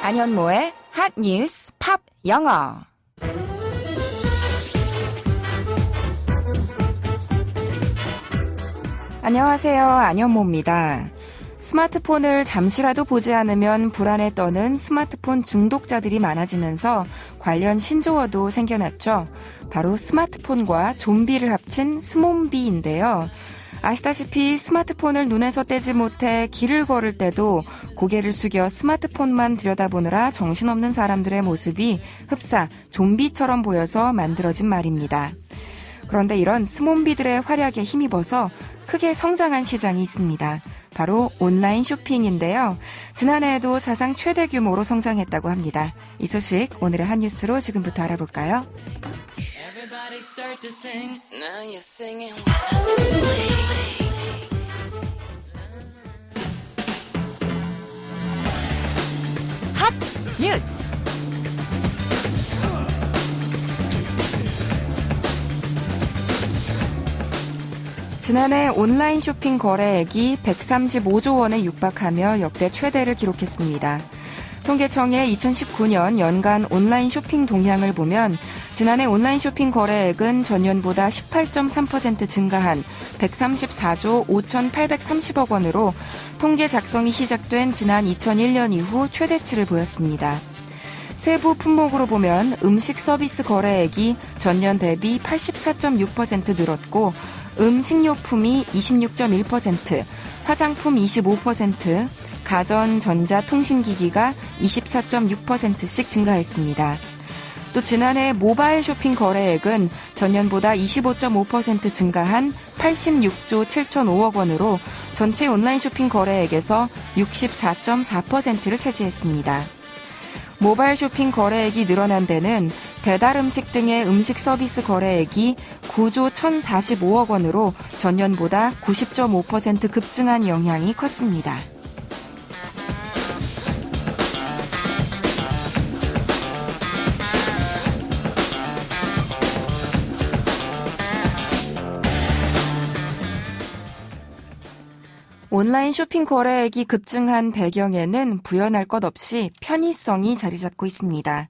안현모의 핫 뉴스 팝 영어. 안녕하세요. 안현모입니다. 스마트폰을 잠시라도 보지 않으면 불안에 떠는 스마트폰 중독자들이 많아지면서 관련 신조어도 생겨났죠. 바로 스마트폰과 좀비를 합친 스몬비인데요. 아시다시피 스마트폰을 눈에서 떼지 못해 길을 걸을 때도 고개를 숙여 스마트폰만 들여다보느라 정신없는 사람들의 모습이 흡사 좀비처럼 보여서 만들어진 말입니다. 그런데 이런 스몬비들의 활약에 힘입어서 크게 성장한 시장이 있습니다. 바로 온라인 쇼핑인데요. 지난해에도 사상 최대 규모로 성장했다고 합니다. 이 소식 오늘의 한 뉴스로 지금부터 알아볼까요? 핫 뉴스. 지난해 온라인 쇼핑 거래액이 135조 원에 육박하며 역대 최대를 기록했습니다. 통계청의 2019년 연간 온라인 쇼핑 동향을 보면 지난해 온라인 쇼핑 거래액은 전년보다 18.3% 증가한 134조 5,830억 원으로 통계 작성이 시작된 지난 2001년 이후 최대치를 보였습니다. 세부 품목으로 보면 음식 서비스 거래액이 전년 대비 84.6% 늘었고 식료품이 26.1%, 화장품 25%, 가전, 전자, 통신기기가 24.6%씩 증가했습니다. 또 지난해 모바일 쇼핑 거래액은 전년보다 25.5% 증가한 86조 7,005억 원으로 전체 온라인 쇼핑 거래액에서 64.4%를 차지했습니다. 모바일 쇼핑 거래액이 늘어난 데는 배달 음식 등의 음식 서비스 거래액이 9조 1,045억 원으로 전년보다 90.5% 급증한 영향이 컸습니다. 온라인 쇼핑 거래액이 급증한 배경에는 부연할 것 없이 편의성이 자리 잡고 있습니다.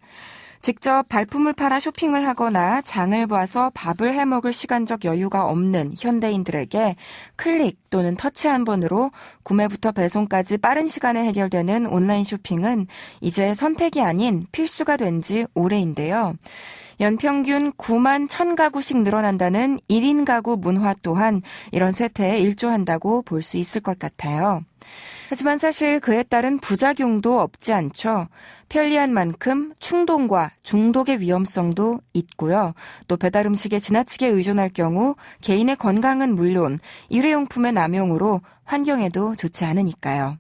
직접 발품을 팔아 쇼핑을 하거나 장을 봐서 밥을 해먹을 시간적 여유가 없는 현대인들에게 클릭 또는 터치 한 번으로 구매부터 배송까지 빠른 시간에 해결되는 온라인 쇼핑은 이제 선택이 아닌 필수가 된 지 오래인데요. 연평균 9만 1,000가구씩 늘어난다는 1인 가구 문화 또한 이런 세태에 일조한다고 볼 수 있을 것 같아요. 하지만 사실 그에 따른 부작용도 없지 않죠. 편리한 만큼 충동과 중독의 위험성도 있고요. 또 배달 음식에 지나치게 의존할 경우 개인의 건강은 물론 일회용품의 남용으로 환경에도 좋지 않으니까요.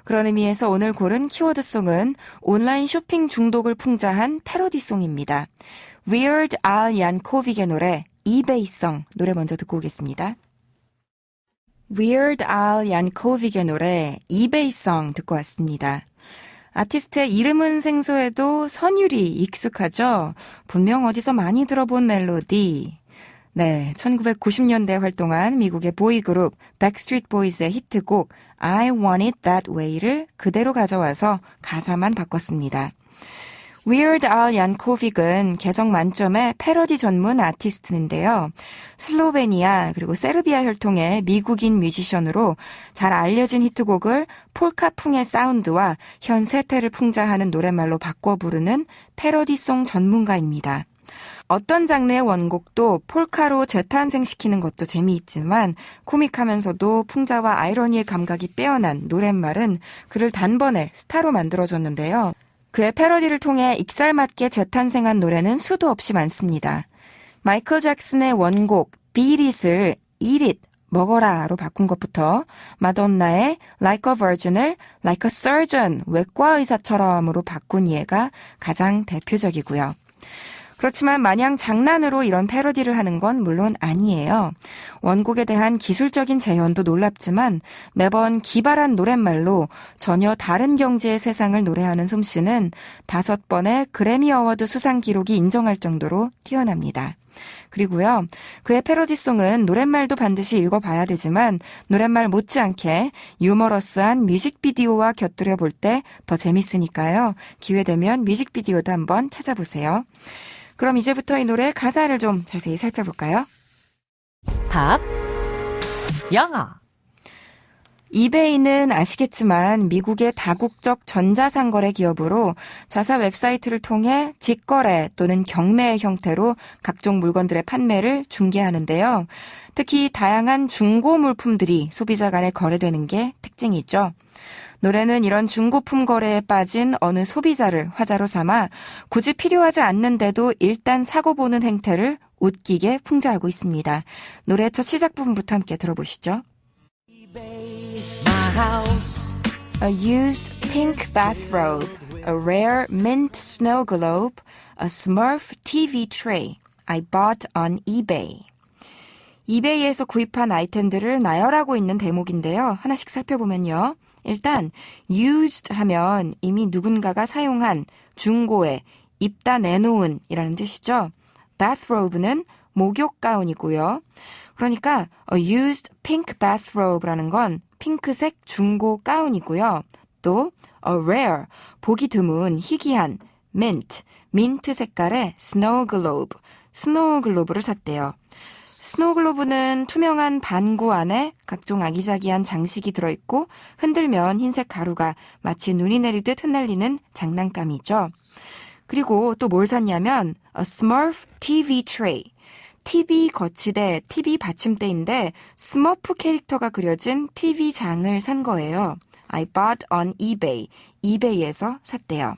그런 의미에서 오늘 고른 키워드송은 온라인 쇼핑 중독을 풍자한 패러디송입니다. Weird Al Yankovic의 노래 이베이성 노래 먼저 듣고 오겠습니다. Weird Al Yankovic의 노래 이베이성 듣고 왔습니다. 아티스트의 이름은 생소해도 선율이 익숙하죠? 분명 어디서 많이 들어본 멜로디. 네, 1990년대에 활동한 미국의 보이그룹 백스트리트 보이즈의 히트곡 I Want It That Way를 그대로 가져와서 가사만 바꿨습니다. Weird Al Yankovic은 개성 만점의 패러디 전문 아티스트인데요. 슬로베니아 그리고 세르비아 혈통의 미국인 뮤지션으로 잘 알려진 히트곡을 폴카풍의 사운드와 현 세태를 풍자하는 노랫말로 바꿔 부르는 패러디송 전문가입니다. 어떤 장르의 원곡도 폴카로 재탄생시키는 것도 재미있지만 코믹하면서도 풍자와 아이러니의 감각이 빼어난 노랫말은 그를 단번에 스타로 만들어줬는데요. 그의 패러디를 통해 익살맞게 재탄생한 노래는 수도 없이 많습니다. 마이클 잭슨의 원곡 Beat It을 Eat It, 먹어라로 바꾼 것부터 마돈나의 Like a Virgin을 Like a Surgeon, 외과 의사처럼으로 바꾼 예가 가장 대표적이고요. 그렇지만 마냥 장난으로 이런 패러디를 하는 건 물론 아니에요. 원곡에 대한 기술적인 재현도 놀랍지만 매번 기발한 노랫말로 전혀 다른 경지의 세상을 노래하는 솜씨는 5번의 그래미 어워드 수상 기록이 인정할 정도로 뛰어납니다. 그리고요, 그의 패러디송은 노랫말도 반드시 읽어봐야 되지만 노랫말 못지않게 유머러스한 뮤직비디오와 곁들여 볼 때 더 재밌으니까요. 기회되면 뮤직비디오도 한번 찾아보세요. 그럼 이제부터 이 노래 가사를 좀 자세히 살펴볼까요? 팝 영어 이베이는 아시겠지만 미국의 다국적 전자상거래 기업으로 자사 웹사이트를 통해 직거래 또는 경매의 형태로 각종 물건들의 판매를 중개하는데요. 특히 다양한 중고 물품들이 소비자 간에 거래되는 게 특징이죠. 노래는 이런 중고품 거래에 빠진 어느 소비자를 화자로 삼아 굳이 필요하지 않는데도 일단 사고 보는 행태를 웃기게 풍자하고 있습니다. 노래 첫 시작 부분부터 함께 들어보시죠. A used pink bathrobe, a rare mint snow globe, a Smurf TV tray I bought on eBay. 이베이에서 구입한 아이템들을 나열하고 있는 대목인데요. 하나씩 살펴보면요. 일단 used 하면 이미 누군가가 사용한 중고에 입다 내놓은 이라는 뜻이죠. bathrobe는 목욕 가운이고요. 그러니까 a used pink bathrobe라는 건 핑크색 중고 가운이고요. 또 a rare, 보기 드문, 희귀한 mint, 민트 색깔의 snow globe, 스노우 글로브를 샀대요. 스노우 글로브는 투명한 반구 안에 각종 아기자기한 장식이 들어있고 흔들면 흰색 가루가 마치 눈이 내리듯 흩날리는 장난감이죠. 그리고 또 뭘 샀냐면 a Smurf TV tray, TV 거치대, TV 받침대인데 스머프 캐릭터가 그려진 TV장을 산 거예요. I bought on eBay, 이베이에서 샀대요.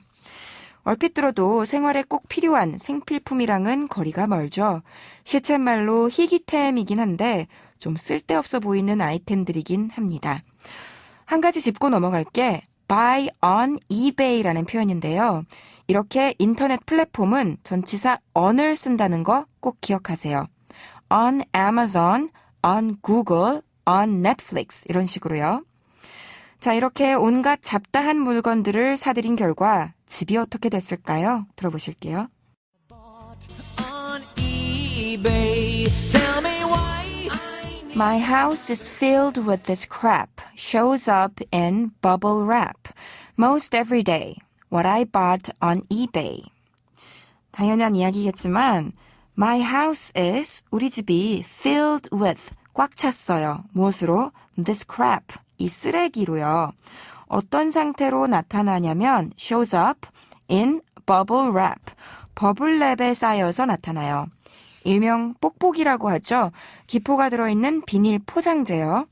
얼핏 들어도 생활에 꼭 필요한 생필품이랑은 거리가 멀죠. 시쳇말로 희귀템이긴 한데 좀 쓸데없어 보이는 아이템들이긴 합니다. 한 가지 짚고 넘어갈게 buy on eBay라는 표현인데요. 이렇게 인터넷 플랫폼은 전치사 on을 쓴다는 거 꼭 기억하세요. on Amazon, on Google, on Netflix 이런 식으로요. 자, 이렇게 온갖 잡다한 물건들을 사들인 결과 집이 어떻게 됐을까요? 들어보실게요. My house is filled with this crap. Shows up in bubble wrap. Most every day. What I bought on eBay. 당연한 이야기겠지만 My house is 우리 집이 filled with 꽉 찼어요. 무엇으로? This crap. 이 쓰레기로요. 어떤 상태로 나타나냐면 shows up in bubble wrap. 버블랩에 쌓여서 나타나요. 일명 뽁뽁이라고 하죠. 기포가 들어있는 비닐 포장재요.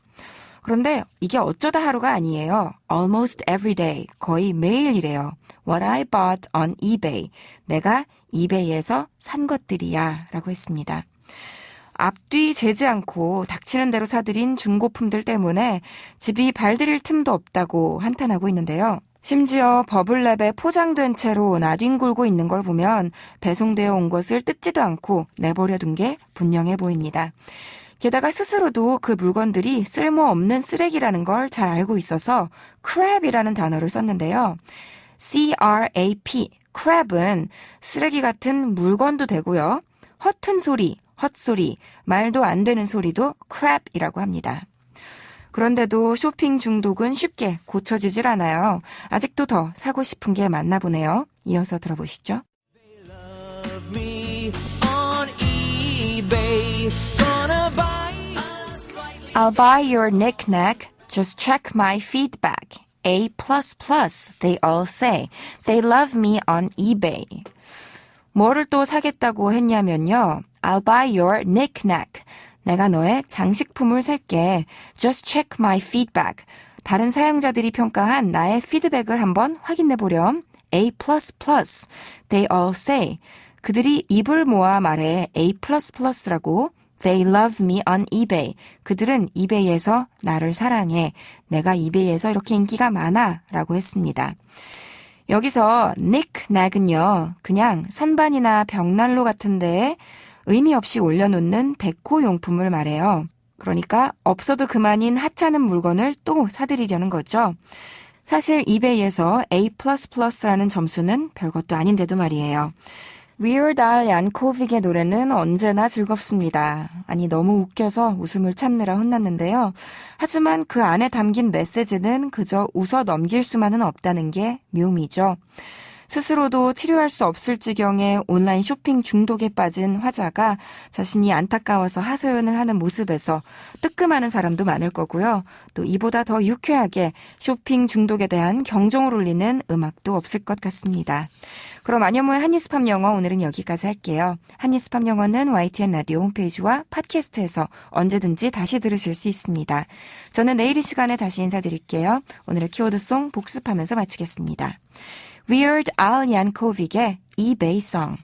그런데 이게 어쩌다 하루가 아니에요. Almost every day. 거의 매일이래요. What I bought on eBay. 내가 이베이에서 산 것들이야 라고 했습니다. 앞뒤 재지 않고 닥치는 대로 사들인 중고품들 때문에 집이 발디딜 틈도 없다고 한탄하고 있는데요. 심지어 버블랩에 포장된 채로 나뒹굴고 있는 걸 보면 배송되어 온 것을 뜯지도 않고 내버려둔 게 분명해 보입니다. 게다가 스스로도 그 물건들이 쓸모없는 쓰레기라는 걸 잘 알고 있어서 crap이라는 단어를 썼는데요. C-R-A-P, crap은 쓰레기 같은 물건도 되고요. 허튼 소리, 헛소리, 말도 안 되는 소리도 crap이라고 합니다. 그런데도 쇼핑 중독은 쉽게 고쳐지질 않아요. 아직도 더 사고 싶은 게 많나 보네요. 이어서 들어보시죠. I'll buy your knick-knack, just check my feedback. A++, they all say. They love me on eBay. 뭐를 또 사겠다고 했냐면요. I'll buy your knick-knack. 내가 너의 장식품을 살게. Just check my feedback. 다른 사용자들이 평가한 나의 피드백을 한번 확인해보렴. A++, they all say. 그들이 입을 모아 말해 A++라고. They love me on eBay. 그들은 이베이에서 나를 사랑해. 내가 이베이에서 이렇게 인기가 많아. 라고 했습니다. 여기서 knick-knack은요. 그냥 선반이나 벽난로 같은 데에 의미 없이 올려놓는 데코 용품을 말해요. 그러니까 없어도 그만인 하찮은 물건을 또 사들이려는 거죠. 사실 이베이에서 A++라는 점수는 별것도 아닌데도 말이에요. Weird Al Yankovic의 노래는 언제나 즐겁습니다. 아니 너무 웃겨서 웃음을 참느라 혼났는데요. 하지만 그 안에 담긴 메시지는 그저 웃어 넘길 수만은 없다는 게 묘미죠. 스스로도 치료할 수 없을 지경의 온라인 쇼핑 중독에 빠진 화자가 자신이 안타까워서 하소연을 하는 모습에서 뜨끔하는 사람도 많을 거고요. 또 이보다 더 유쾌하게 쇼핑 중독에 대한 경종을 울리는 음악도 없을 것 같습니다. 그럼 안현모의 한뉴스팝 영어 오늘은 여기까지 할게요. 한뉴스팝 영어는 YTN 라디오 홈페이지와 팟캐스트에서 언제든지 다시 들으실 수 있습니다. 저는 내일 이 시간에 다시 인사드릴게요. 오늘의 키워드송 복습하면서 마치겠습니다. Weird Al Yankovic의 eBay Song.